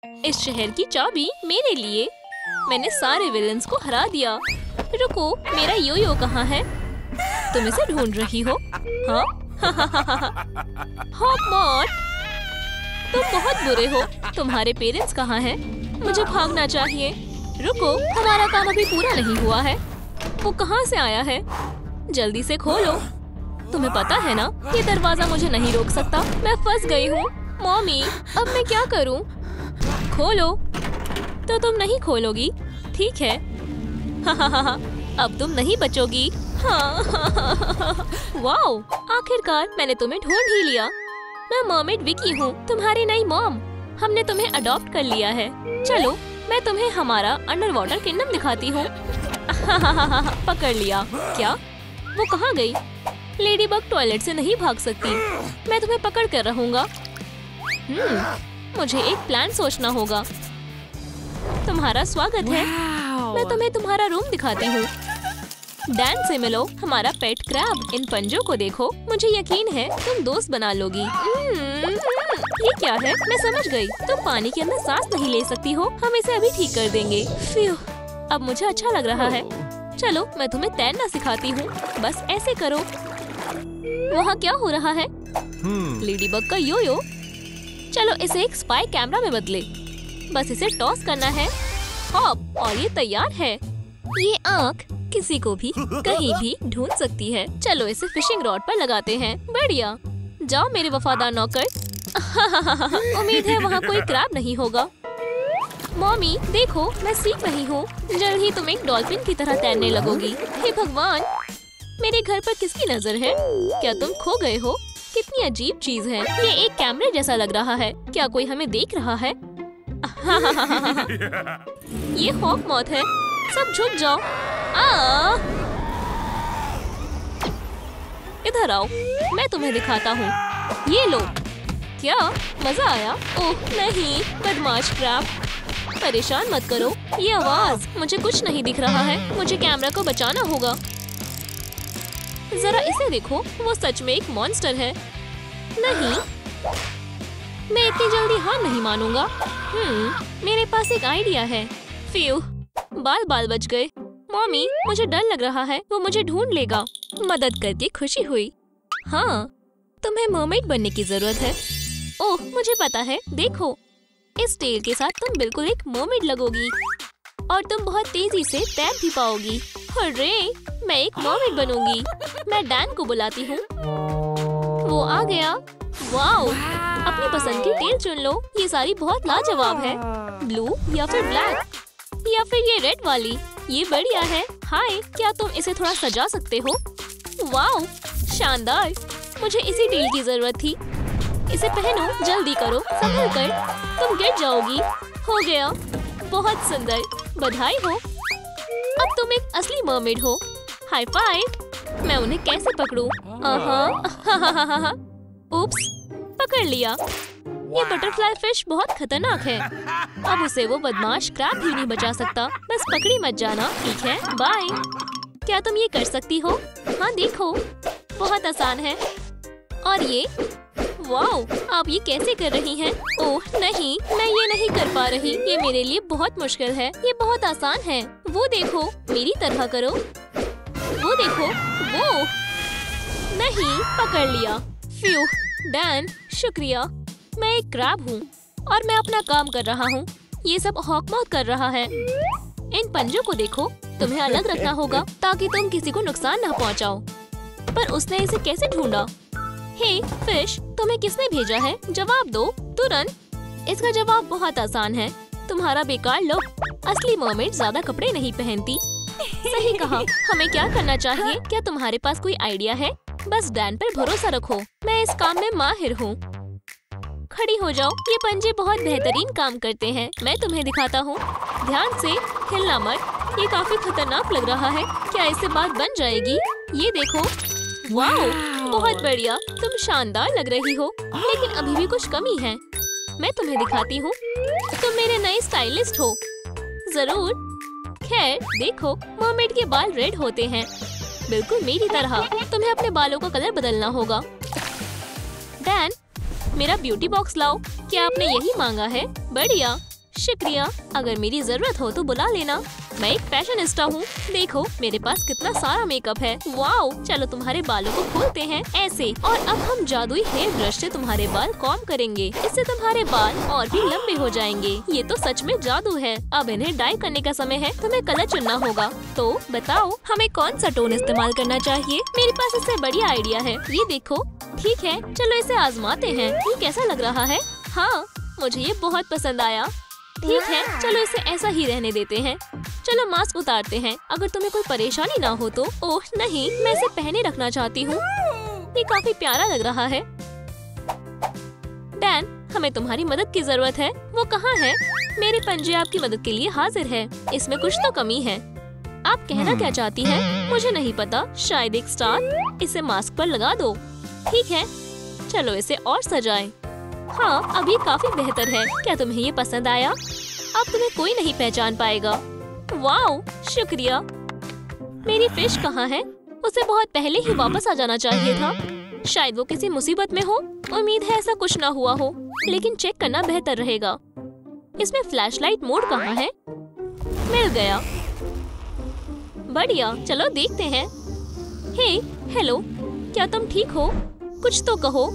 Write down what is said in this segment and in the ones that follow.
इस शहर की चाबी मेरे लिए। मैंने सारे विलेन्स को हरा दिया। रुको, मेरा योयो कहाँ है? तुम इसे ढूंढ रही हो? हाँ? हॉकमॉट, तुम बहुत बुरे हो। तुम्हारे पेरेंट्स कहाँ हैं? मुझे भागना चाहिए। रुको, हमारा काम अभी पूरा नहीं हुआ है। वो कहाँ से आया है? जल्दी से खोलो। तुम्हें पता है ना, ये दरवाजा मुझे नहीं रोक सकता। मैं फंस गई हूँ। मॉमी, अब मैं क्या करूँ? खोलो। तो तुम नहीं खोलोगी? ठीक है। अब तुम नहीं बचोगी। वाओ, आखिरकार मैंने तुम्हें ढूंढ ही लिया। मैं मर्मेड विकी हूँ, तुम्हारी नई मॉम। हमने तुम्हें अडॉप्ट कर लिया है। चलो, मैं तुम्हें हमारा अंडर वाटर किंगडम दिखाती हूँ। पकड़ लिया। क्या? वो कहाँ गई? लेडीबग टॉयलेट से नहीं भाग सकती। मैं तुम्हें पकड़ कर रहूंगा। मुझे एक प्लान सोचना होगा। तुम्हारा स्वागत है। मैं तुम्हें तुम्हारा रूम दिखाती हूँ। डैन से मिलो, हमारा पेट क्रैब। इन पंजों को देखो। मुझे यकीन है तुम दोस्त बना लोगी। ये क्या है? मैं समझ गई। तुम पानी के अंदर सांस नहीं ले सकती हो। हम इसे अभी ठीक कर देंगे। फ्यू, अब मुझे अच्छा लग रहा है। चलो, मैं तुम्हें तैरना सिखाती हूँ। बस ऐसे करो। वहाँ क्या हो रहा है? लेडीबग का योयो। चलो, इसे एक स्पाई कैमरा में बदले। बस इसे टॉस करना है। हॉप, और ये तैयार है। ये आँख किसी को भी कहीं भी ढूंढ सकती है। चलो, इसे फिशिंग रॉड पर लगाते हैं। बढ़िया। जाओ मेरे वफादार नौकर। उम्मीद है वहाँ कोई क्रैब नहीं होगा। मॉमी, देखो, मैं सीख रही हूँ। जल्द ही तुम एक डॉल्फिन की तरह तैरने लगोगी। हे भगवान, मेरे घर पर किसकी नजर है? क्या तुम खो गए हो? कितनी अजीब चीज है। ये एक कैमरे जैसा लग रहा है। क्या कोई हमें देख रहा है? ये हॉकमॉथ है। सब झुक जाओ। इधर आओ, मैं तुम्हें दिखाता हूँ। ये लो। क्या मजा आया? ओह नहीं, बदमाश क्रैब। परेशान मत करो। ये आवाज, मुझे कुछ नहीं दिख रहा है। मुझे कैमरा को बचाना होगा। जरा इसे देखो, वो सच में एक मॉन्स्टर है। नहीं, मैं इतनी जल्दी हार नहीं मानूंगा। मेरे पास एक आइडिया है। फ्यू, बाल बच गए। मॉमी, मुझे डर लग रहा है वो मुझे ढूंढ लेगा। मदद करके खुशी हुई। हाँ, तुम्हें मर्मेड बनने की जरूरत है। ओह, मुझे पता है। देखो, इस टेल के साथ तुम बिल्कुल एक मर्मेड लगोगी और तुम बहुत तेजी से तैर भी पाओगी। अरे, मैं एक मर्मेड बनूंगी। मैं डैन को बुलाती हूँ। वो आ गया। वाओ, अपनी पसंद की टेल चुन लो। ये सारी बहुत लाजवाब है। ब्लू या फिर ब्लैक या फिर ये रेड वाली। ये बढ़िया है। हाय, क्या तुम इसे थोड़ा सजा सकते हो? वाओ, शानदार। मुझे इसी टेल की जरूरत थी। इसे पहनो, जल्दी करो, संभल कर। तुम गिर जाओगी। हो गया। बहुत सुंदर, बधाई हो। अब तुम एक असली मर्मेड हो। High five. मैं उन्हें कैसे पकड़ूं? उप्स, पकड़ लिया। ये बटरफ्लाई फिश बहुत खतरनाक है। अब उसे वो बदमाश क्रैब भी नहीं बचा सकता। बस पकड़ी मत जाना, ठीक है? बाय। क्या तुम ये कर सकती हो? हाँ, देखो, बहुत आसान है। और ये, वाओ, आप ये कैसे कर रही हैं? ओह नहीं, मैं ये नहीं कर पा रही। ये मेरे लिए बहुत मुश्किल है। ये बहुत आसान है। वो देखो, मेरी तरह करो। वो देखो, वो नहीं, पकड़ लिया। फ्यू, डैन, शुक्रिया। मैं एक क्रैब हूँ और मैं अपना काम कर रहा हूँ। ये सब हॉकमॉथ कर रहा है। इन पंजों को देखो। तुम्हें अलग रखना होगा ताकि तुम किसी को नुकसान न पहुँचाओ। पर उसने इसे कैसे ढूंढा? हे फिश, तुम्हें किसने भेजा है? जवाब दो तुरंत। इसका जवाब बहुत आसान है। तुम्हारा बेकार लुक। असली मर्मेड ज्यादा कपड़े नहीं पहनती। सही कहा। हमें क्या करना चाहिए? क्या तुम्हारे पास कोई आइडिया है? बस डैन पर भरोसा रखो। मैं इस काम में माहिर हूँ। खड़ी हो जाओ। ये पंजे बहुत बेहतरीन काम करते हैं। मैं तुम्हें दिखाता हूँ। ध्यान से, हिलना मत। ये काफी खतरनाक लग रहा है। क्या इससे बात बन जाएगी? ये देखो। वाओ, बहुत बढ़िया। तुम शानदार लग रही हो, लेकिन अभी भी कुछ कमी है। मैं तुम्हें दिखाती हूँ। तुम मेरे नए स्टाइलिस्ट हो। जरूर। खैर, देखो, मर्मेड के बाल रेड होते हैं, बिल्कुल मेरी तरह। तुम्हें अपने बालों का कलर बदलना होगा। डैन, मेरा ब्यूटी बॉक्स लाओ। क्या आपने यही मांगा है? बढ़िया। शुक्रिया। अगर मेरी जरूरत हो तो बुला लेना। मैं एक फैशनिस्टा हूँ। देखो मेरे पास कितना सारा मेकअप है। वाओ, चलो तुम्हारे बालों को खोलते हैं ऐसे। और अब हम जादुई हेयर ब्रश से तुम्हारे बाल कॉम्ब करेंगे। इससे तुम्हारे बाल और भी लंबे हो जाएंगे। ये तो सच में जादू है। अब इन्हें डाई करने का समय है। तुम्हें कलर चुनना होगा। तो बताओ हमें कौन सा टोन इस्तेमाल करना चाहिए। मेरे पास इससे बढ़िया आइडिया है। ये देखो। ठीक है, चलो इसे आजमाते हैं। ये कैसा लग रहा है? हाँ, मुझे ये बहुत पसंद आया। ठीक है, चलो इसे ऐसा ही रहने देते हैं। चलो मास्क उतारते हैं। अगर तुम्हें कोई परेशानी ना हो तो। ओह नहीं, मैं इसे पहने रखना चाहती हूँ। ये काफी प्यारा लग रहा है। डैन, हमें तुम्हारी मदद की जरूरत है। वो कहाँ है? मेरे पंजे आपकी मदद के लिए हाजिर है। इसमें कुछ तो कमी है। आप कहना क्या चाहती हैं? मुझे नहीं पता। शायद एक स्टार। इसे मास्क पर लगा दो। ठीक है, चलो इसे और सजाएं। हाँ, अब ये काफी बेहतर है। क्या तुम्हें ये पसंद आया? अब तुम्हें कोई नहीं पहचान पाएगा। वाओ, शुक्रिया। मेरी फिश कहाँ है? उसे बहुत पहले ही वापस आ जाना चाहिए था। शायद वो किसी मुसीबत में हो। उम्मीद है ऐसा कुछ ना हुआ हो, लेकिन चेक करना बेहतर रहेगा। इसमें फ्लैशलाइट मोड कहाँ है? मिल गया। बढ़िया, चलो देखते हैं। हे, हेलो, क्या तुम ठीक हो? कुछ तो कहो।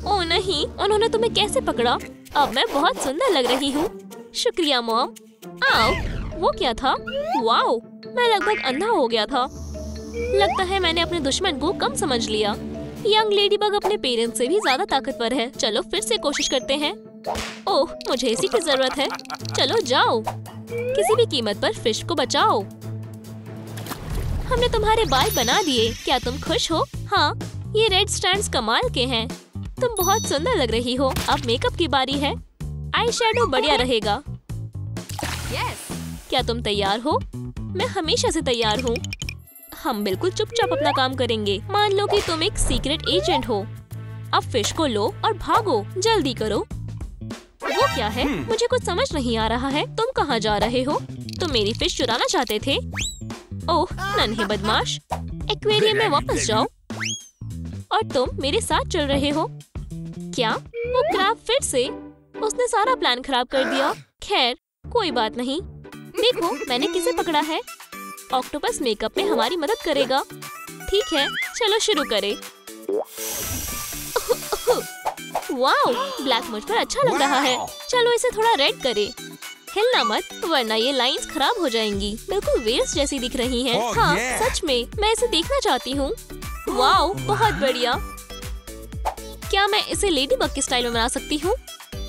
ओह नहीं, उन्होंने तुम्हें कैसे पकड़ा? अब मैं बहुत सुंदर लग रही हूँ। शुक्रिया मॉम। आओ, वो क्या था? वाओ, मैं लगभग अंधा हो गया था। लगता है मैंने अपने दुश्मन को कम समझ लिया। यंग लेडीबग अपने पेरेंट्स से भी ज्यादा ताकतवर है। चलो फिर से कोशिश करते हैं। ओह, मुझे इसी की जरूरत है। चलो जाओ, किसी भी कीमत पर फिश को बचाओ। हमने तुम्हारे बाल बना दिए। क्या तुम खुश हो? हाँ, ये रेड स्टैंड्स कमाल के हैं। तुम बहुत सुंदर लग रही हो। अब मेकअप की बारी है। आई शैडो बढ़िया रहेगा। क्या तुम तैयार हो? मैं हमेशा से तैयार हूँ। हम बिल्कुल चुपचाप अपना काम करेंगे। मान लो कि तुम एक सीक्रेट एजेंट हो। अब फिश को लो और भागो। जल्दी करो। वो क्या है? मुझे कुछ समझ नहीं आ रहा है। तुम कहाँ जा रहे हो? तुम मेरी फिश चुराना चाहते थे? ओह नन्हे बदमाश, एक्वेरियम में वापस जाओ। और तुम मेरे साथ चल रहे हो? क्या? वो क्रैब फिर से? उसने सारा प्लान खराब कर दिया। खैर, कोई बात नहीं। देखो मैंने किसे पकड़ा है। ऑक्टोपस मेकअप में हमारी मदद करेगा। ठीक है, चलो शुरू करें। वाओ, ब्लैक मुझ पर अच्छा लग रहा है। चलो इसे थोड़ा रेड करें। हिलना मत, वरना ये लाइंस खराब हो जाएंगी। बिल्कुल वेल्स जैसी दिख रही हैं। हाँ सच में, मैं इसे देखना चाहती हूँ। वाओ, बहुत बढ़िया। क्या मैं इसे लेडीबग के स्टाइल में बना सकती हूँ?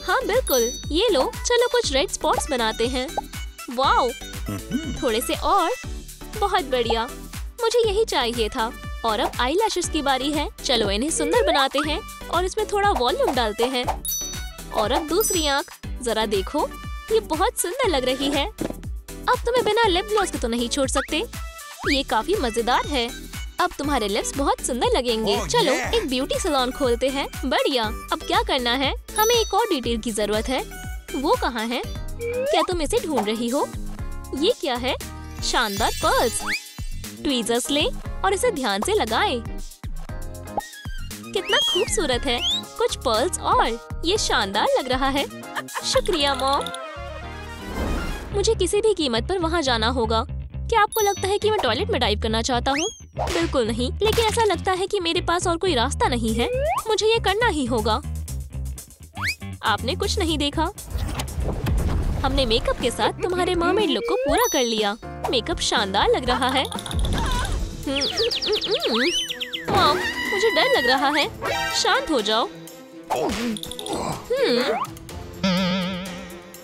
हाँ बिल्कुल। ये लो, चलो कुछ रेड स्पॉट्स बनाते हैं। वाओ, थोड़े से और। बहुत बढ़िया, मुझे यही चाहिए था। और अब आई लैशेस की बारी है। चलो इन्हें सुंदर बनाते हैं और इसमें थोड़ा वॉल्यूम डालते हैं। और अब दूसरी आँख, जरा देखो, ये बहुत सुंदर लग रही है। अब तुम्हें बिना लिप ग्लॉस के तो नहीं छोड़ सकते। ये काफी मजेदार है। अब तुम्हारे लिप्स बहुत सुंदर लगेंगे। चलो एक ब्यूटी सैलून खोलते हैं। बढ़िया, अब क्या करना है? हमें एक और डिटेल की जरूरत है। वो कहाँ है? क्या तुम इसे ढूंढ रही हो? ये क्या है? शानदार पर्ल्स। ट्वीजर्स लें और इसे ध्यान से लगाएं। कितना खूबसूरत है। कुछ पर्ल्स और। ये शानदार लग रहा है। शुक्रिया मॉम। मुझे किसी भी कीमत पर वहाँ जाना होगा। क्या आपको लगता है कि मैं टॉयलेट में डाइव करना चाहता हूँ? बिल्कुल नहीं, लेकिन ऐसा लगता है कि मेरे पास और कोई रास्ता नहीं है। मुझे ये करना ही होगा। आपने कुछ नहीं देखा। हमने मेकअप के साथ तुम्हारे मरमेड लुक को पूरा कर लिया। मेकअप शानदार लग रहा है। मॉम, मुझे डर लग रहा है। शांत हो जाओ।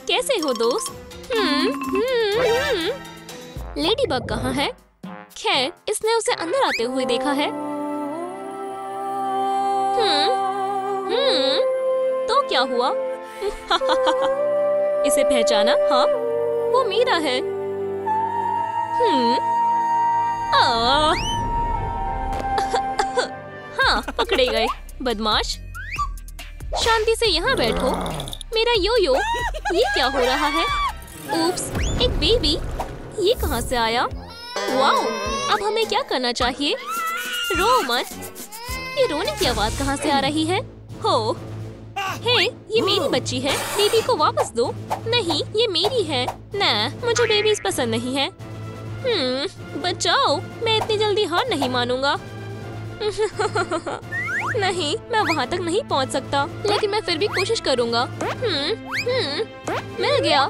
कैसे हो दोस्त? लेडीबग कहाँ है? खैर, इसने उसे अंदर आते हुए देखा है। तो क्या हुआ? इसे पहचाना? हाँ, वो मीरा है। हाँ, पकड़े गए। बदमाश, शांति से यहाँ बैठो। मेरा यो-यो, ये क्या हो रहा है? उप्स, एक बेबी। ये कहाँ से आया? वाओ, अब हमें क्या करना चाहिए? रो मत। ये रोने की आवाज कहाँ से आ रही है? हो, हे, ये मेरी बच्ची है, बेबी को वापस दो। नहीं, ये मेरी है। ना, मुझे बेबीज पसंद नहीं है। बचाओ, मैं इतनी जल्दी हार नहीं मानूंगा। नहीं, मैं वहाँ तक नहीं पहुँच सकता, लेकिन मैं फिर भी कोशिश करूँगा। मिल गया।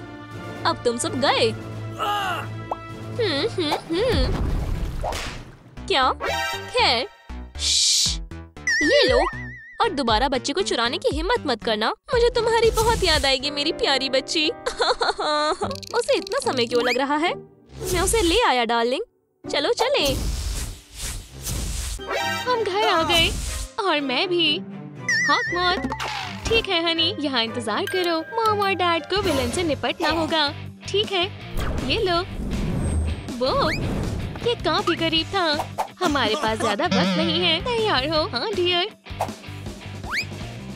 अब तुम सब गए। क्या? खैर, ये लो। और दोबारा बच्चे को चुराने की हिम्मत मत करना। मुझे तुम्हारी बहुत याद आएगी मेरी प्यारी बच्ची। उसे इतना समय क्यों लग रहा है? मैं उसे ले आया डार्लिंग। चलो चले। हम घर आ गए और मैं भी। हॉक मॉथ, ठीक है हनी, यहाँ इंतजार करो। मॉम और डैड को विलन से निपटना होगा। ठीक है, ये लो। वो ये काफी करीब था। हमारे पास ज्यादा वक्त नहीं है। तैयार हो? हाँ डियर।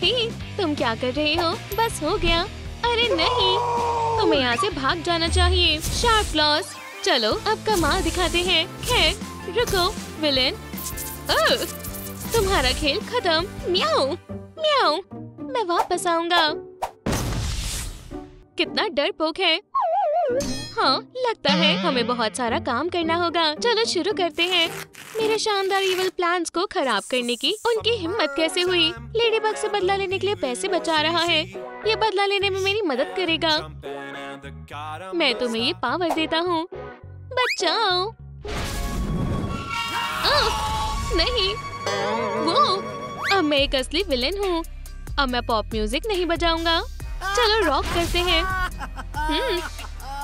हे, तुम क्या कर रहे हो? बस हो गया। अरे नहीं, तुम्हें यहाँ से भाग जाना चाहिए। Sharp clause. चलो अब कमाल दिखाते हैं। खैर रुको विलेन, तुम्हारा खेल खत्म। म्याऊ म्याऊ, मैं वापस आऊंगा। कितना डरपोक है। हाँ, लगता है हमें बहुत सारा काम करना होगा। चलो शुरू करते हैं। मेरे शानदार इविल प्लान्स को खराब करने की उनकी हिम्मत कैसे हुई? लेडीबग से बदला लेने के लिए पैसे बचा रहा है। ये बदला लेने में मेरी मदद करेगा। मैं तुम्हें ये पावर देता हूँ। बचाओ। नहीं, वो अब मैं एक असली विलेन हूँ। अब मैं पॉप म्यूजिक नहीं बजाऊंगा। चलो रॉक करते हैं।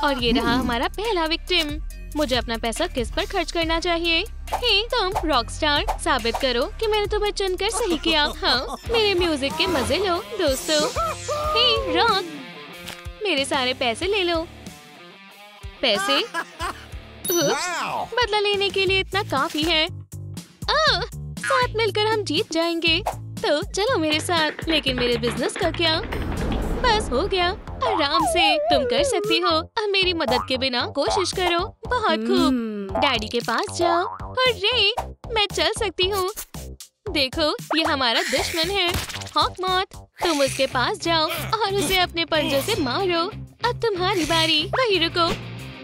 और ये रहा हमारा पहला विक्टिम। मुझे अपना पैसा किस पर खर्च करना चाहिए? हे तुम रॉक स्टार, साबित करो कि मैंने तुम्हें चुनकर सही किया। हाँ, मेरे म्यूजिक के मजे लो दोस्तों। हे रॉक, मेरे सारे पैसे ले लो। पैसे? बदला लेने के लिए इतना काफी है। साथ मिलकर हम जीत जाएंगे। तो चलो मेरे साथ। लेकिन मेरे बिजनेस का क्या? बस हो गया। आराम से, तुम कर सकती हो। अब मेरी मदद के बिना कोशिश करो। बहुत खूब। डैडी के पास जाओ। अरे, मैं चल सकती हूँ। देखो, ये हमारा दुश्मन है। हॉक मॉथ, तुम उसके पास जाओ और उसे अपने पंजों से मारो। अब तुम्हारी बारी। वहीं रुको।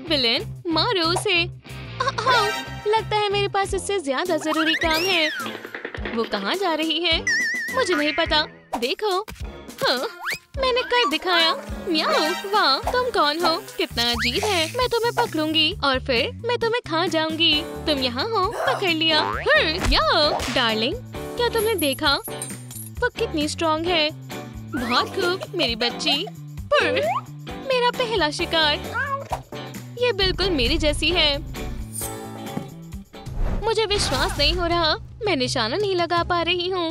विलेन, मारो उसे। लगता है मेरे पास इससे ज्यादा जरूरी काम है। वो कहाँ जा रही है? मुझे नहीं पता। देखो, हाँ, मैंने कर दिखाया। म्याऊ, वाह, तुम कौन हो? कितना अजीब है। मैं तुम्हें पकड़ूंगी और फिर मैं तुम्हें खा जाऊंगी। तुम यहाँ हो? पकड़ लिया। डार्लिंग, क्या तुमने देखा? वो कितनी स्ट्रॉन्ग है। बहुत खूब मेरी बच्ची। मेरा पहला शिकार। ये बिल्कुल मेरी जैसी है। मुझे विश्वास नहीं हो रहा। मैं निशाना नहीं लगा पा रही हूँ।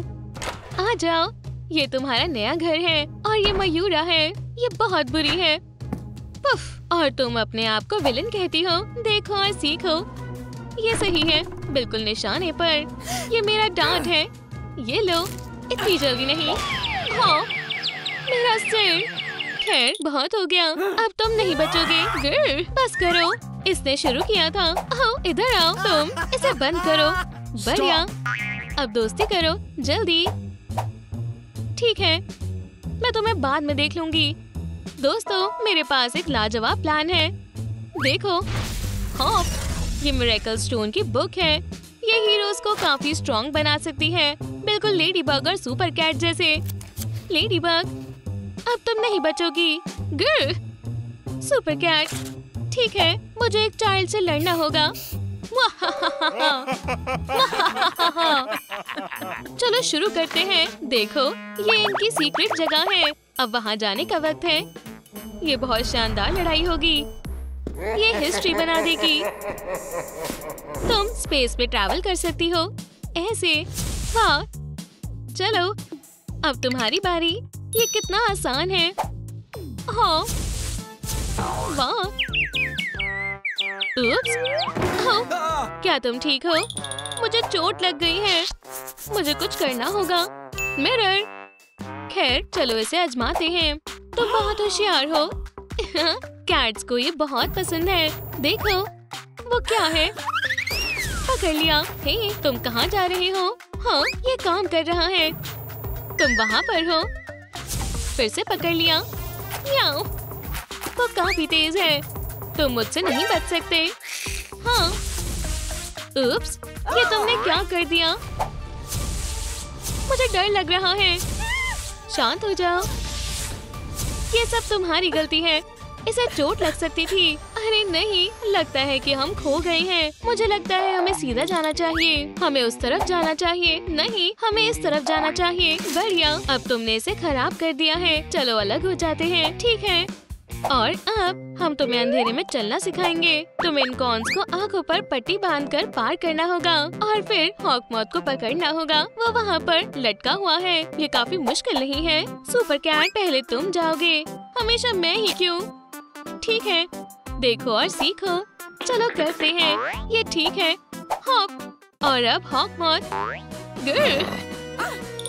आ जाओ, ये तुम्हारा नया घर है और ये मयूरा है। ये बहुत बुरी है। पुफ, और तुम अपने आप को विलन कहती हो। देखो और सीखो। ये सही है, बिल्कुल निशाने पर। ये मेरा डांट है। ये लो। इतनी जल्दी नहीं। हाँ, मेरा सिर। खैर, बहुत हो गया। अब तुम नहीं बचोगे। बस करो, इसने शुरू किया था। आओ इधर आओ। तुम इसे बंद करो। बढ़िया। अब दोस्ती करो जल्दी। ठीक है, मैं तुम्हें बाद में देख लूंगी। दोस्तों, मेरे पास एक लाजवाब प्लान है। देखो, हाँ, ये मिरेकल स्टोन की बुक है। ये हीरोज को काफी स्ट्रॉन्ग बना सकती है, बिल्कुल लेडीबग और सुपर कैट जैसे। लेडीबग, अब तुम नहीं बचोगी। सुपर कैट, ठीक है, मुझे एक चाइल्ड से लड़ना होगा। चलो शुरू करते हैं। देखो, ये इनकी सीक्रेट जगह है। अब वहाँ जाने का वक्त है। ये बहुत शानदार लड़ाई होगी। ये हिस्ट्री बना देगी। तुम स्पेस में ट्रैवल कर सकती हो ऐसे। वाह, चलो अब तुम्हारी बारी। ये कितना आसान है। हाँ, वाह। क्या तुम ठीक हो? मुझे चोट लग गई है। मुझे कुछ करना होगा। मिरर, खैर चलो इसे आजमाते हैं। तुम बहुत होशियार हो। कैट्स को ये बहुत पसंद है। देखो, वो क्या है? पकड़ लिया। हे, तुम कहाँ जा रहे हो? हाँ, ये काम कर रहा है। तुम वहाँ पर हो। फिर से पकड़ लिया। याओ, वो काफी तेज है, तुम मुझसे नहीं बच सकते। हाँ, उप्स, ये तुमने क्या कर दिया? मुझे डर लग रहा है। शांत हो जाओ, ये सब तुम्हारी गलती है। इसे चोट लग सकती थी। अरे नहीं, लगता है कि हम खो गए हैं। मुझे लगता है हमें सीधा जाना चाहिए। हमें उस तरफ जाना चाहिए। नहीं, हमें इस तरफ जाना चाहिए। बढ़िया, अब तुमने इसे खराब कर दिया है। चलो अलग हो जाते हैं। ठीक है, और अब हम तुम्हें अंधेरे में चलना सिखाएंगे। तुम्हें इन कॉर्न्स को आंखों पर पट्टी बांधकर पार करना होगा और फिर हॉकमॉथ को पकड़ना होगा। वो वहाँ पर लटका हुआ है। ये काफी मुश्किल नहीं है। सुपर कैट, पहले तुम जाओगे। हमेशा मैं ही क्यों? ठीक है, देखो और सीखो। चलो करते हैं। ये ठीक है। हॉक, और अब हॉकमॉथ।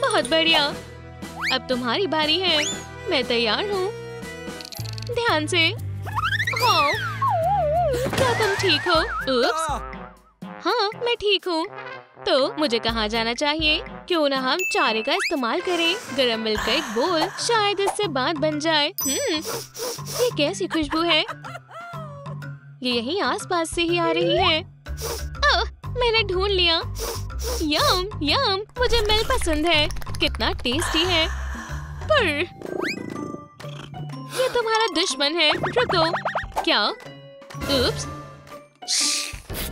बहुत बढ़िया, अब तुम्हारी बारी है। मैं तैयार हूँ। ध्यान से। हाँ, क्या तुम ठीक हो? उप्स, हाँ मैं ठीक हूँ। तो मुझे कहाँ जाना चाहिए? क्यों ना हम चारे का इस्तेमाल करें। गरम मिल्क का एक बोल, शायद इससे बात बन जाए। ये कैसी खुशबू है? ये यहीं आसपास से ही आ रही है। मैंने ढूंढ लिया। यम यम, मुझे मिल्क पसंद है। कितना टेस्टी है। पर ये तुम्हारा दुश्मन है। रुको, क्या? उप्स,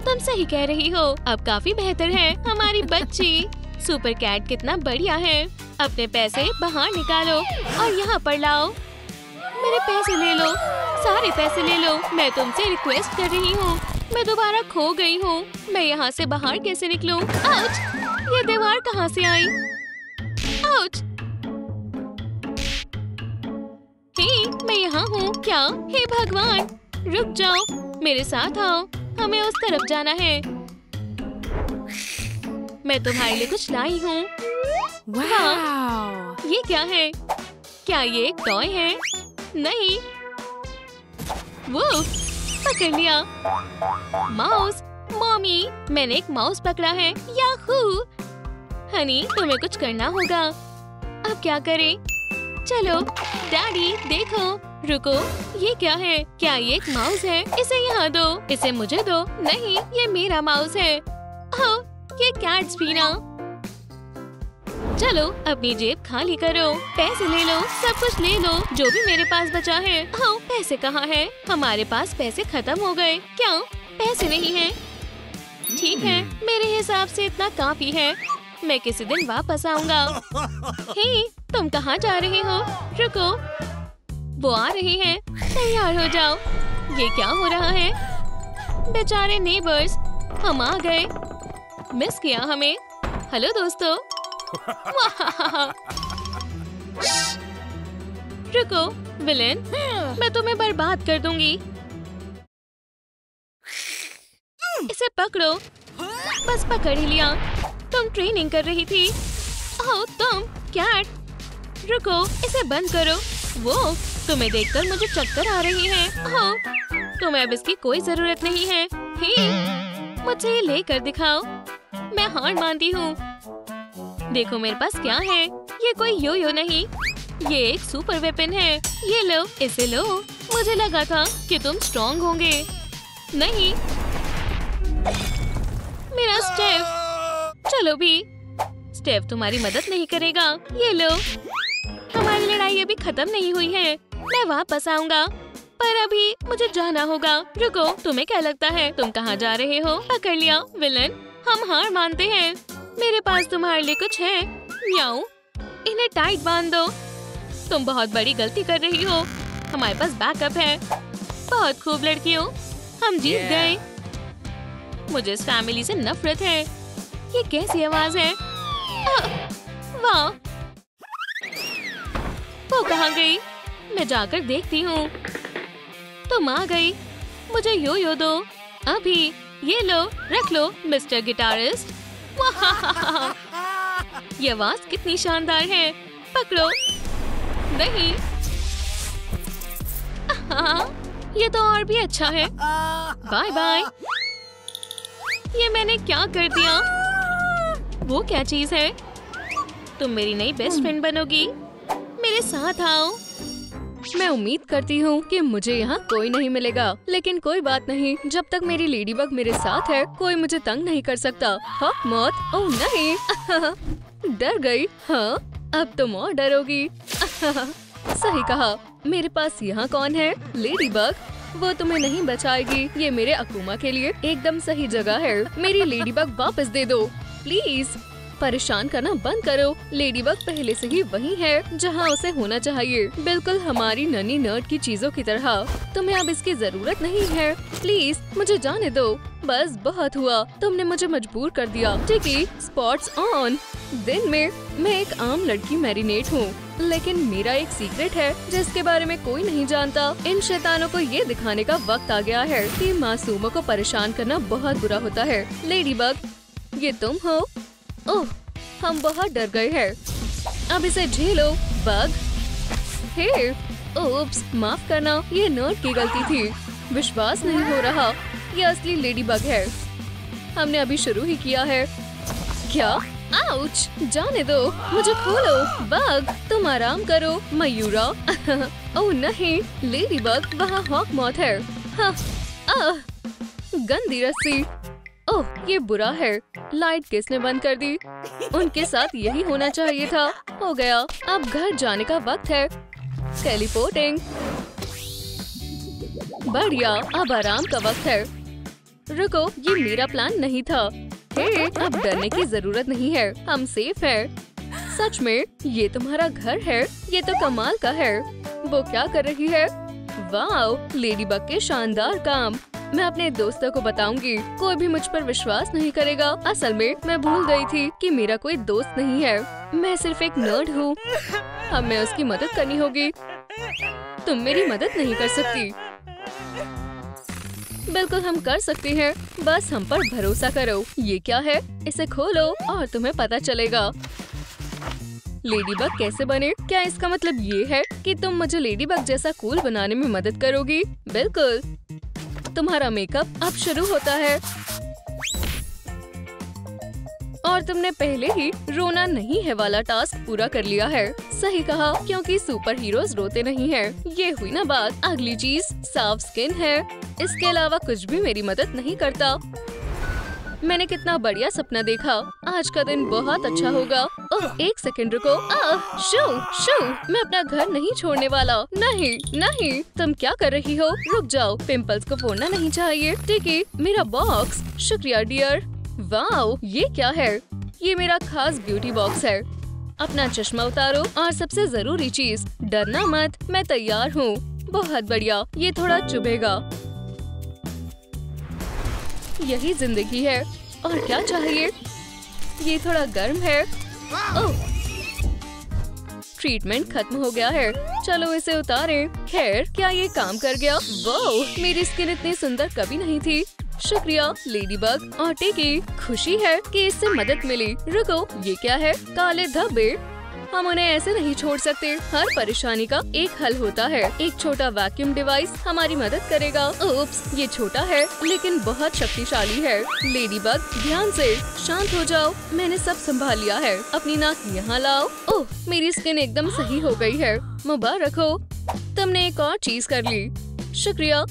तुम सही कह रही हो। अब काफी बेहतर है। हमारी बच्ची सुपर कैट कितना बढ़िया है। अपने पैसे बाहर निकालो और यहाँ पर लाओ। मेरे पैसे ले लो, सारे पैसे ले लो। मैं तुमसे रिक्वेस्ट कर रही हूँ। मैं दोबारा खो गई हूँ। मैं यहाँ से बाहर कैसे निकलूं? आउच! ये दीवार कहाँ से आई? आउच! हे, मैं यहाँ हूँ। क्या? हे भगवान, रुक जाओ, मेरे साथ आओ। हमें उस तरफ जाना है। मैं तुम्हारे लिए कुछ लाई हूँ। वाह, ये क्या है? क्या ये एक टॉय है? नहीं। वो पकड़ लिया। माउस, मॉमी, मैंने एक माउस पकड़ा है। याहू! हनी, तुम्हें कुछ करना होगा। अब क्या करें? चलो, डैडी देखो। रुको, ये क्या है? क्या ये एक माउस है? इसे यहाँ दो। इसे मुझे दो। नहीं, ये मेरा माउस है। ओह, ये कैट्स भी ना। चलो, अपनी जेब खाली करो। पैसे ले लो, सब कुछ ले लो जो भी मेरे पास बचा है। हाँ, पैसे कहाँ है? हमारे पास पैसे खत्म हो गए। क्या? पैसे नहीं है? ठीक है, मेरे हिसाब से इतना काफी है। मैं किसी दिन वापस आऊंगा। हे, तुम कहाँ जा रहे हो? रुको, वो आ रही हैं। तैयार हो जाओ। ये क्या हो रहा है? बेचारे नेबर्स, हम आ गए। मिस किया हमें। हेलो दोस्तों। रुको विलेन, मैं तुम्हें बर्बाद कर दूंगी। इसे पकड़ो। बस पकड़ ही लिया। तुम ट्रेनिंग कर रही थी। ओह, तुम कैट, रुको, इसे बंद करो। वो तुम्हें देखकर मुझे चक्कर आ रही है। ओह, तुम्हें अब इसकी कोई जरूरत नहीं है। हे, मुझे ये लेकर दिखाओ। मैं हार मानती हूँ। देखो मेरे पास क्या है। ये कोई यो यो नहीं, ये एक सुपर वेपन है। ये लो, इसे लो। मुझे लगा था कि तुम स्ट्रॉन्ग होंगे। नहीं, मेरा स्टेफ। चलो भी, स्टेफ तुम्हारी मदद नहीं करेगा। ये लो, हमारी लड़ाई अभी खत्म नहीं हुई है। मैं वापस आऊंगा, पर अभी मुझे जाना होगा। रुको, तुम्हें क्या लगता है? तुम कहाँ जा रहे हो? पकड़ लिया विलन, हम हार मानते हैं। मेरे पास तुम्हारे लिए कुछ है। म्याऊ, इन्हें टाइट बांध दो। तुम बहुत बड़ी गलती कर रही हो। हमारे पास बैकअप है। बहुत खूब लड़कियों, हम जीत गए। मुझे इस फैमिली से नफरत है। ये कैसी आवाज है? वाह, वो कहाँ गई? मैं जाकर देखती हूँ। तुम आ गई। मुझे यो यो दो अभी। ये लो, रख लो मिस्टर गिटारिस्ट। वाह, ये आवाज कितनी शानदार है। पकड़ो। नहीं, ये तो और भी अच्छा है। Bye bye. ये मैंने क्या कर दिया? वो क्या चीज है? तुम मेरी नई बेस्ट फ्रेंड बनोगी। मेरे मेरे साथ आओ। मैं उम्मीद करती हूँ कि मुझे यहाँ कोई नहीं मिलेगा, लेकिन कोई बात नहीं, जब तक मेरी लेडीबग मेरे साथ है कोई मुझे तंग नहीं कर सकता। हॉक मॉथ, ओह नहीं डर गई। हाँ अब तुम और डरोगी। सही कहा। मेरे पास यहाँ कौन है? लेडीबग। वो तुम्हें नहीं बचाएगी। ये मेरे अकुमा के लिए एकदम सही जगह है। मेरी लेडीबग वापस दे दो प्लीज। परेशान करना बंद करो। लेडीबग पहले से ही वही है जहाँ उसे होना चाहिए, बिल्कुल हमारी नन्ही नर्ड की चीजों की तरह। तुम्हें अब इसकी जरूरत नहीं है। प्लीज मुझे जाने दो। बस बहुत हुआ, तुमने मुझे मजबूर कर दिया। टिकी, स्पॉट्स ऑन। दिन में मैं एक आम लड़की मैरिनेट हूँ, लेकिन मेरा एक सीक्रेट है जिसके बारे में कोई नहीं जानता। इन शैतानों को ये दिखाने का वक्त आ गया है कि मासूमों को परेशान करना बहुत बुरा होता है। लेडीबग, ये तुम हो? ओह, हम बहुत डर गए हैं। अब इसे झेलो बग। हे, ओप्स, माफ करना, ये नर्ड की गलती थी। विश्वास नहीं हो रहा, ये असली लेडीबग है। हमने अभी शुरू ही किया है। क्या? आउच! जाने दो, मुझे खोलो। बग, तुम आराम करो। मयूरा। ओह नहीं, लेडीबग, वहाँ हॉक मॉथ है। हाँ, गंदी रस्सी। ओह, ये बुरा है। लाइट किसने बंद कर दी? उनके साथ यही होना चाहिए था। हो गया, अब घर जाने का वक्त है। टेलीपोर्टिंग। बढ़िया, अब आराम का वक्त है। रुको, ये मेरा प्लान नहीं था। हे, अब डरने की जरूरत नहीं है, हम सेफ हैं। सच में, ये तुम्हारा घर है? ये तो कमाल का है। वो क्या कर रही है? वाओ, लेडीबग के शानदार काम। मैं अपने दोस्तों को बताऊंगी। कोई भी मुझ पर विश्वास नहीं करेगा। असल में मैं भूल गई थी कि मेरा कोई दोस्त नहीं है। मैं सिर्फ एक नर्ड हूँ। अब मैं उसकी मदद करनी होगी। तुम मेरी मदद नहीं कर सकती। बिल्कुल हम कर सकते हैं, बस हम पर भरोसा करो। ये क्या है? इसे खोलो और तुम्हें पता चलेगा। लेडीबग कैसे बने? क्या इसका मतलब ये है कि तुम मुझे लेडीबग जैसा कूल बनाने में मदद करोगी? बिल्कुल। तुम्हारा मेकअप अब शुरू होता है और तुमने पहले ही रोना नहीं है वाला टास्क पूरा कर लिया है। सही कहा, क्योंकि सुपर हीरोज रोते नहीं हैं। ये हुई ना बात। अगली चीज साफ स्किन है। इसके अलावा कुछ भी मेरी मदद नहीं करता। मैंने कितना बढ़िया सपना देखा। आज का दिन बहुत अच्छा होगा। ओह, एक सेकंड रुको। शू शू, मैं अपना घर नहीं छोड़ने वाला। नहीं नहीं, तुम क्या कर रही हो? रुक जाओ, पिंपल्स को फोड़ना नहीं चाहिए। टिकी, मेरा बॉक्स। शुक्रिया डियर। वाओ, ये क्या है? ये मेरा खास ब्यूटी बॉक्स है। अपना चश्मा उतारो और सबसे जरूरी चीज, डरना मत, मैं तैयार हूँ। बहुत बढ़िया, ये थोड़ा चुभेगा। यही जिंदगी है। और क्या चाहिए? ये थोड़ा गर्म है। ओह, ट्रीटमेंट खत्म हो गया है। चलो इसे उतारें। खैर, क्या ये काम कर गया? वाह, मेरी स्किन इतनी सुंदर कभी नहीं थी। शुक्रिया लेडीबग और टिकी। खुशी है कि इससे मदद मिली। रुको, ये क्या है? काले धब्बे। हम उन्हें ऐसे नहीं छोड़ सकते। हर परेशानी का एक हल होता है। एक छोटा वैक्यूम डिवाइस हमारी मदद करेगा। उप्स, ये छोटा है लेकिन बहुत शक्तिशाली है। लेडीबग, ध्यान से, शांत हो जाओ। मैंने सब संभाल लिया है। अपनी नाक यहाँ लाओ। ओह, मेरी स्किन एकदम सही हो गई है। मुबारक हो, तुमने एक और चीज कर ली। शुक्रिया,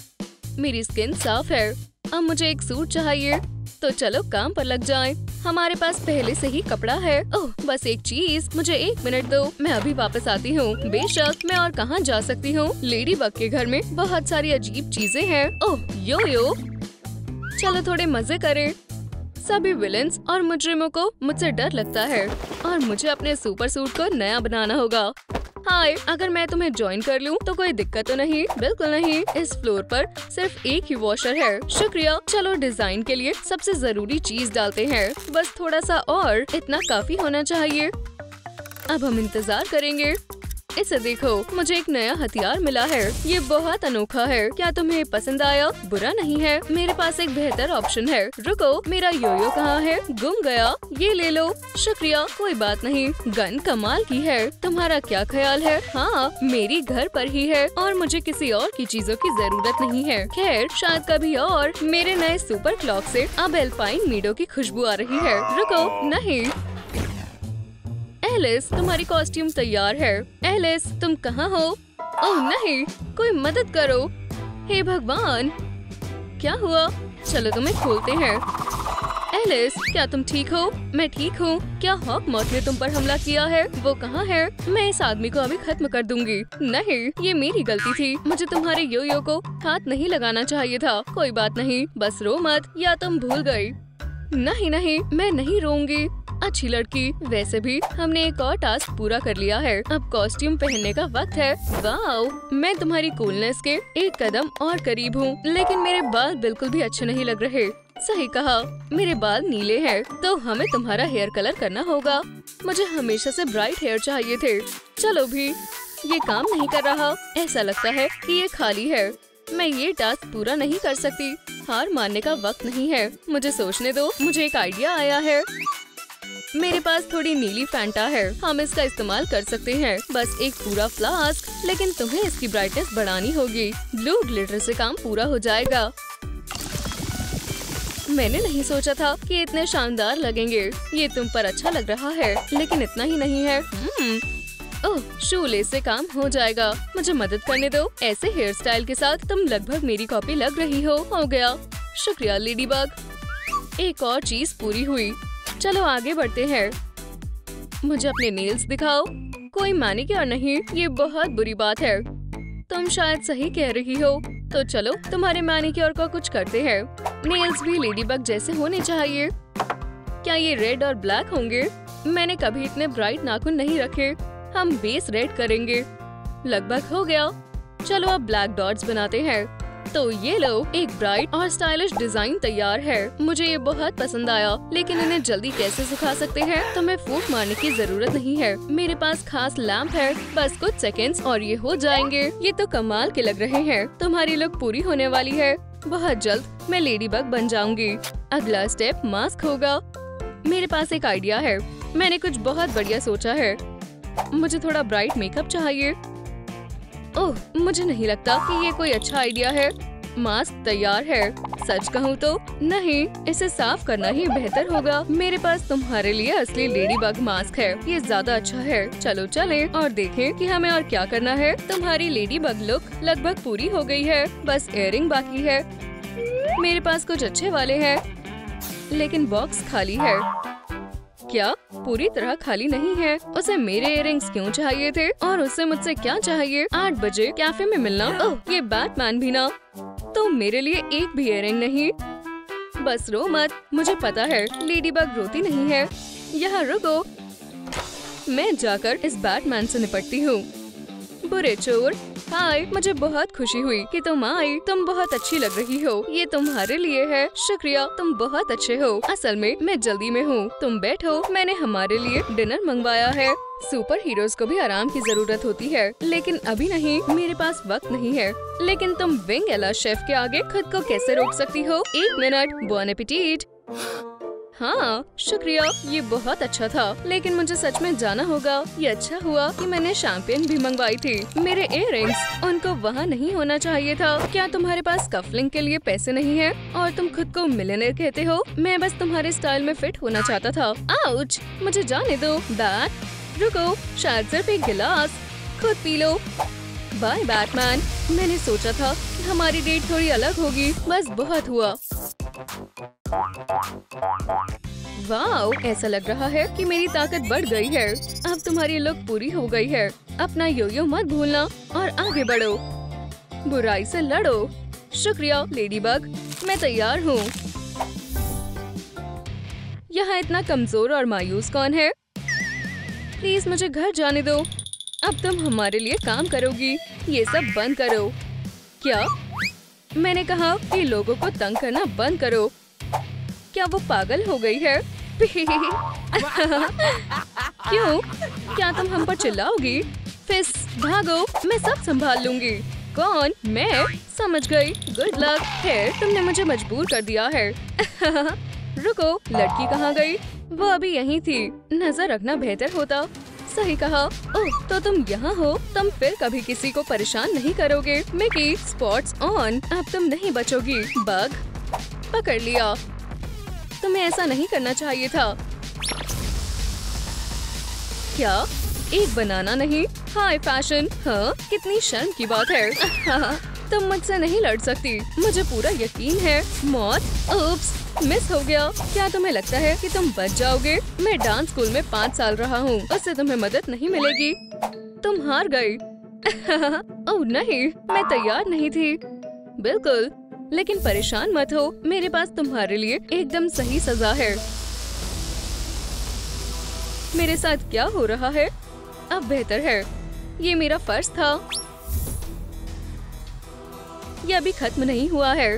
मेरी स्किन साफ है। अब मुझे एक सूट चाहिए, तो चलो काम पर लग जाएं। हमारे पास पहले से ही कपड़ा है। ओह, बस एक चीज, मुझे 1 मिनट दो, मैं अभी वापस आती हूँ। बेशक, मैं और कहाँ जा सकती हूँ? लेडीबग के घर में बहुत सारी अजीब चीजें हैं। ओह, यो यो, चलो थोड़े मजे करें। सभी विलेंस और मुजरिमों को मुझसे डर लगता है और मुझे अपने सुपर सूट को नया बनाना होगा। हाय, अगर मैं तुम्हें ज्वाइन कर लूं तो कोई दिक्कत तो नहीं? बिल्कुल नहीं। इस फ्लोर पर सिर्फ एक ही वॉशर है। शुक्रिया। चलो डिजाइन के लिए सबसे जरूरी चीज डालते हैं। बस थोड़ा सा और, इतना काफी होना चाहिए। अब हम इंतजार करेंगे। इसे देखो, मुझे एक नया हथियार मिला है। ये बहुत अनोखा है। क्या तुम्हें पसंद आया? बुरा नहीं है। मेरे पास एक बेहतर ऑप्शन है। रुको, मेरा योयो कहाँ है? गुम गया। ये ले लो। शुक्रिया, कोई बात नहीं। गन कमाल की है। तुम्हारा क्या ख्याल है? हाँ, मेरी घर पर ही है और मुझे किसी और की चीजों की जरूरत नहीं है। खैर, शायद कभी और। मेरे नए सुपर क्लॉक से अब एल्पाइन मीडो की खुशबू आ रही है। रुको, नहीं, एलिस, तुम्हारी कॉस्ट्यूम तैयार है। एलिस, तुम कहाँ हो? ओह नहीं, कोई मदद करो। हे भगवान, क्या हुआ? चलो तुम्हें खोलते हैं। एलिस, क्या तुम ठीक हो? मैं ठीक हूँ। क्या हॉकमॉथ ने तुम पर हमला किया है? वो कहाँ है? मैं इस आदमी को अभी खत्म कर दूंगी। नहीं, ये मेरी गलती थी। मुझे तुम्हारे यो-यो को हाथ नहीं लगाना चाहिए था। कोई बात नहीं, बस रो मत, या तुम भूल गई। नहीं नहीं, मैं नहीं रोऊंगी। अच्छी लड़की। वैसे भी हमने एक और टास्क पूरा कर लिया है। अब कॉस्ट्यूम पहनने का वक्त है। वाओ, मैं तुम्हारी कूलनेस के एक कदम और करीब हूँ। लेकिन मेरे बाल बिल्कुल भी अच्छे नहीं लग रहे। सही कहा, मेरे बाल नीले हैं, तो हमें तुम्हारा हेयर कलर करना होगा। मुझे हमेशा से ब्राइट हेयर चाहिए थे। चलो भी, ये काम नहीं कर रहा। ऐसा लगता है कि ये खाली है। मैं ये टास्क पूरा नहीं कर सकती। हार मानने का वक्त नहीं है। मुझे सोचने दो, मुझे एक आइडिया आया है। मेरे पास थोड़ी नीली फैंटा है, हम इसका इस्तेमाल कर सकते हैं। बस एक पूरा फ्लास्क, लेकिन तुम्हें इसकी ब्राइटनेस बढ़ानी होगी। ब्लू ग्लिटर से काम पूरा हो जाएगा। मैंने नहीं सोचा था कि इतने शानदार लगेंगे। ये तुम पर अच्छा लग रहा है, लेकिन इतना ही नहीं है। ओह, शूलेस से काम हो जाएगा। मुझे मदद करने दो। ऐसे हेयर स्टाइल के साथ तुम लगभग मेरी कॉपी लग रही हो। हो गया, शुक्रिया लेडीबग। एक और चीज पूरी हुई। चलो आगे बढ़ते हैं। मुझे अपने नेल्स दिखाओ। कोई मैनिक्योर नहीं, ये बहुत बुरी बात है। तुम शायद सही कह रही हो, तो चलो तुम्हारे मैनिक्योर को कुछ करते हैं। नेल्स भी लेडीबग जैसे होने चाहिए। क्या ये रेड और ब्लैक होंगे? मैंने कभी इतने ब्राइट नाखून नहीं रखे। हम बेस रेड करेंगे। लगभग हो गया। चलो अब ब्लैक डॉट्स बनाते हैं। तो ये लो, एक ब्राइट और स्टाइलिश डिजाइन तैयार है। मुझे ये बहुत पसंद आया, लेकिन इन्हें जल्दी कैसे सुखा सकते हैं? तुम्हें फूंक मारने की जरूरत नहीं है। मेरे पास खास लैंप है। बस कुछ सेकंड्स और ये हो जाएंगे। ये तो कमाल के लग रहे हैं। तुम्हारी लुक पूरी होने वाली है। बहुत जल्द मैं लेडीबग बन जाऊंगी। अगला स्टेप मास्क होगा। मेरे पास एक आइडिया है। मैंने कुछ बहुत बढ़िया सोचा है। मुझे थोड़ा ब्राइट मेकअप चाहिए। ओह, मुझे नहीं लगता कि ये कोई अच्छा आइडिया है। मास्क तैयार है। सच कहूँ तो नहीं, इसे साफ करना ही बेहतर होगा। मेरे पास तुम्हारे लिए असली लेडीबग मास्क है। ये ज्यादा अच्छा है। चलो चलें और देखें कि हमें और क्या करना है। तुम्हारी लेडीबग लुक लगभग पूरी हो गई है। बस इयररिंग बाकी है। मेरे पास कुछ अच्छे वाले हैं, लेकिन बॉक्स खाली है। क्या पूरी तरह खाली नहीं है? उसे मेरे इयररिंग्स क्यों चाहिए थे? और उसे मुझसे क्या चाहिए? 8 बजे कैफे में मिलना। ओह, ये बैटमैन भी ना। तो मेरे लिए एक भी इयररिंग नहीं। बस रो मत, मुझे पता है लेडीबग रोती नहीं है। यहाँ रुको, मैं जाकर इस बैटमैन से निपटती हूँ। बुरे चोर। हाय, मुझे बहुत खुशी हुई कि तुम आई। तुम बहुत अच्छी लग रही हो। ये तुम्हारे लिए है। शुक्रिया, तुम बहुत अच्छे हो। असल में मैं जल्दी में हूँ। तुम बैठो, मैंने हमारे लिए डिनर मंगवाया है। सुपर हीरोज को भी आराम की जरूरत होती है, लेकिन अभी नहीं। मेरे पास वक्त नहीं है। लेकिन तुम विंग एला शेफ के आगे खुद को कैसे रोक सकती हो? 1 मिनट। बॉन एपेटिट। हाँ, शुक्रिया, ये बहुत अच्छा था, लेकिन मुझे सच में जाना होगा। ये अच्छा हुआ कि मैंने शैंपेन भी मंगवाई थी। मेरे इयररिंग्स, उनको वहाँ नहीं होना चाहिए था। क्या तुम्हारे पास कफलिंग के लिए पैसे नहीं है? और तुम खुद को मिलियनेयर कहते हो? मैं बस तुम्हारे स्टाइल में फिट होना चाहता था। आउच, मुझे जाने दो। बैट, रुको, शायद सिर्फ एक गिलास। खुद पी लो। Bye Batman. मैंने सोचा था हमारी डेट थोड़ी अलग होगी। बस बहुत हुआ। वाओ, ऐसा लग रहा है कि मेरी ताकत बढ़ गई है। अब तुम्हारी लुक पूरी हो गई है। अपना यो-यो मत भूलना और आगे बढ़ो। बुराई से लड़ो। शुक्रिया लेडीबग, मैं तैयार हूँ। यहाँ इतना कमजोर और मायूस कौन है? प्लीज मुझे घर जाने दो। अब तुम हमारे लिए काम करोगी। ये सब बंद करो। क्या? मैंने कहा कि लोगों को तंग करना बंद करो। क्या वो पागल हो गई है? क्यों? क्या तुम हम पर चिल्लाओगी? फिस, भागो, मैं सब संभाल लूंगी। कौन? मैं? समझ गई। Good luck. है, तुमने मुझे मजबूर कर दिया है। रुको, लड़की कहाँ गई? वो अभी यहीं थी। नजर रखना बेहतर होता। सही कहा। ओह, तो तुम यहाँ हो। तुम फिर कभी किसी को परेशान नहीं करोगे। Mickey, spots on. अब तुम नहीं बचोगी। बग, पकड़ लिया। तुम्हें ऐसा नहीं करना चाहिए था। क्या एक बनाना नहीं? हाय फैशन। हाँ, कितनी शर्म की बात है। तुम मुझसे नहीं लड़ सकती, मुझे पूरा यकीन है। मौत, उप्स, मिस हो गया। क्या तुम्हें लगता है कि तुम बच जाओगे? मैं डांस स्कूल में 5 साल रहा हूँ, उससे तुम्हें मदद नहीं मिलेगी। तुम हार गई। ओह नहीं, मैं तैयार नहीं थी। बिल्कुल, लेकिन परेशान मत हो, मेरे पास तुम्हारे लिए एकदम सही सजा है। मेरे साथ क्या हो रहा है? अब बेहतर है, ये मेरा फर्ज था। ये अभी खत्म नहीं हुआ है।